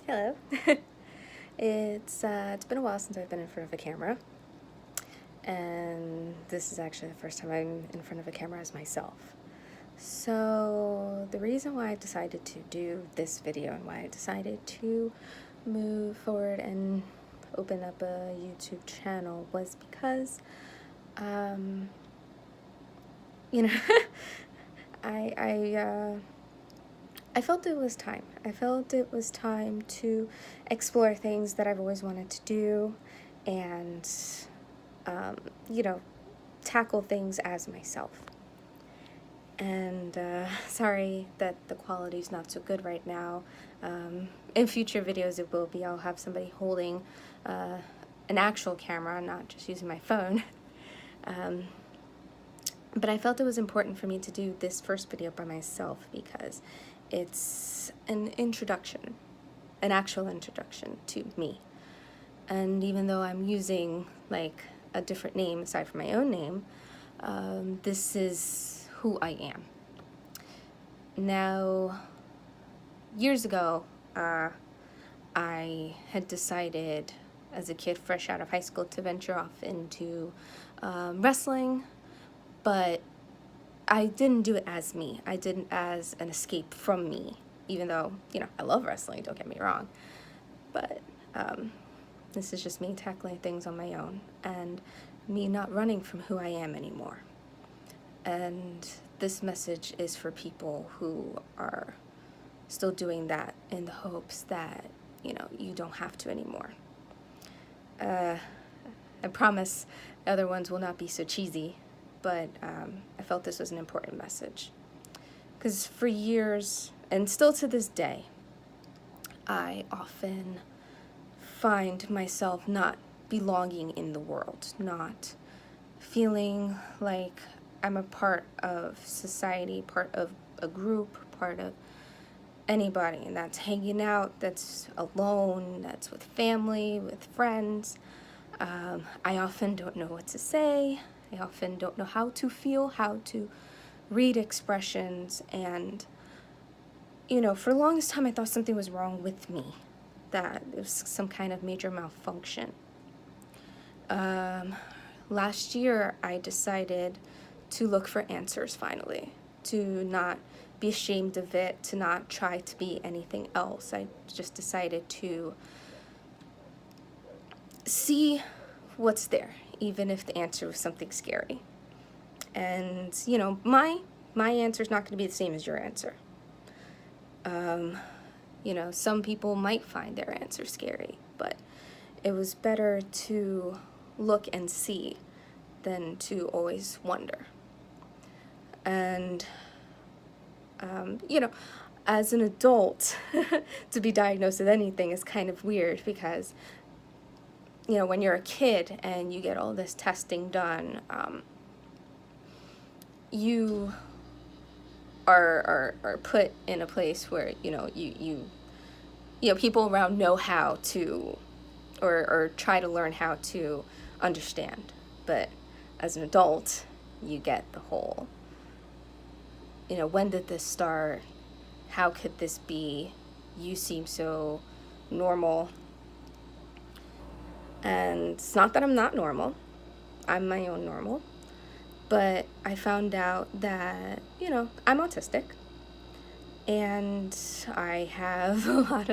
Hello. It's been a while since I've been in front of a camera, and this is actually the first time I'm in front of a camera as myself. So the reason why I decided to do this video and why I decided to move forward and open up a YouTube channel was because, you know, I felt it was time. I felt it was time to explore things that I've always wanted to do and, tackle things as myself. And sorry that the quality's not so good right now. In future videos it will be. I'll have somebody holding an actual camera, not just using my phone. But I felt it was important for me to do this first video by myself because it's an introduction, an actual introduction to me. And even though I'm using like a different name aside from my own name, this is who I am. Now, years ago, I had decided as a kid fresh out of high school to venture off into wrestling, but I didn't do it as me. I did it as an escape from me, even though, I love wrestling, don't get me wrong. But this is just me tackling things on my own and me not running from who I am anymore. And this message is for people who are still doing that in the hopes that, you don't have to anymore. I promise other ones will not be so cheesy. But I felt this was an important message. Because for years, and still to this day, I often find myself not belonging in the world, not feeling like I'm a part of society, part of a group, part of anybody. And that's hanging out, that's alone, that's with family, with friends. I often don't know what to say. I often don't know how to feel, how to read expressions, and, for the longest time I thought something was wrong with me, that it was some kind of major malfunction. Last year I decided to look for answers finally, to not be ashamed of it, to not try to be anything else. I just decided to see what's there, even if the answer was something scary. And, my answer's not going to be the same as your answer. Some people might find their answer scary, but it was better to look and see than to always wonder. And, as an adult, to be diagnosed with anything is kind of weird because when you're a kid and you get all this testing done, you are put in a place where, people around know how to, or try to learn how to understand. But as an adult, you get the whole, when did this start? How could this be? You seem so normal. And it's not that I'm not normal. I'm my own normal. But I found out that, I'm autistic. And I have a lot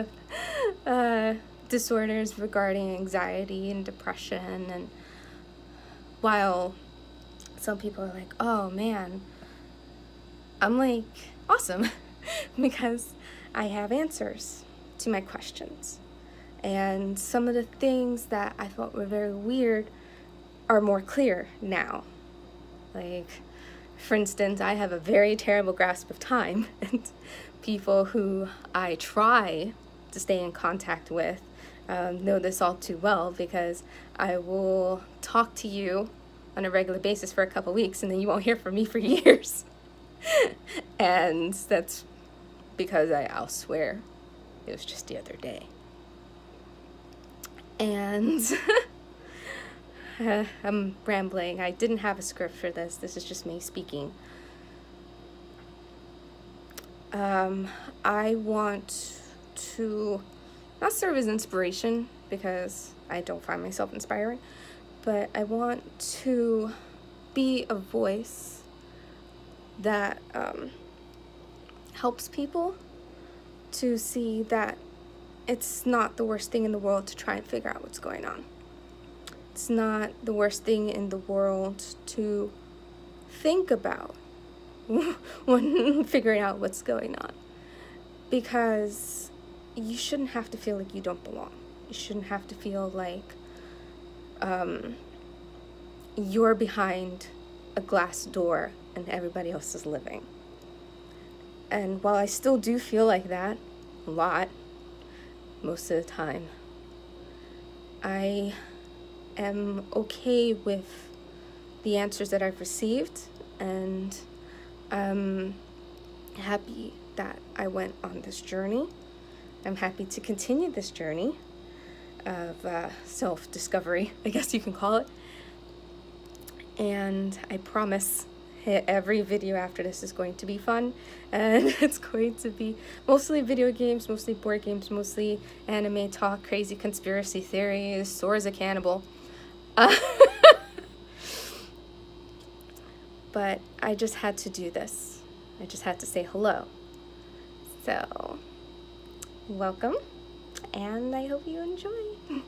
of disorders regarding anxiety and depression. And while some people are like, oh man, I'm like, awesome. Because I have answers to my questions. And some of the things that I thought were very weird are more clear now. Like, for instance, I have a very terrible grasp of time, and people who I try to stay in contact with know this all too well, because I will talk to you on a regular basis for a couple weeks, and then you won't hear from me for years. And that's because I'll swear it was just the other day. And I'm rambling. I didn't have a script for this. This is just me speaking. I want to not serve as inspiration, because I don't find myself inspiring, but I want to be a voice that helps people to see that it's not the worst thing in the world to try and figure out what's going on. It's not the worst thing in the world to think about when figuring out what's going on. Because you shouldn't have to feel like you don't belong. You shouldn't have to feel like you're behind a glass door and everybody else is living. And while I still do feel like that a lot, most of the time, I am okay with the answers that I've received, and I'm happy that I went on this journey. I'm happy to continue this journey of self-discovery, I guess you can call it. And I promise every video after this is going to be fun, and it's going to be mostly video games, mostly board games, mostly anime talk, crazy conspiracy theories, Sora's a cannibal. But I just had to do this. I just had to say hello. So, welcome, and I hope you enjoy.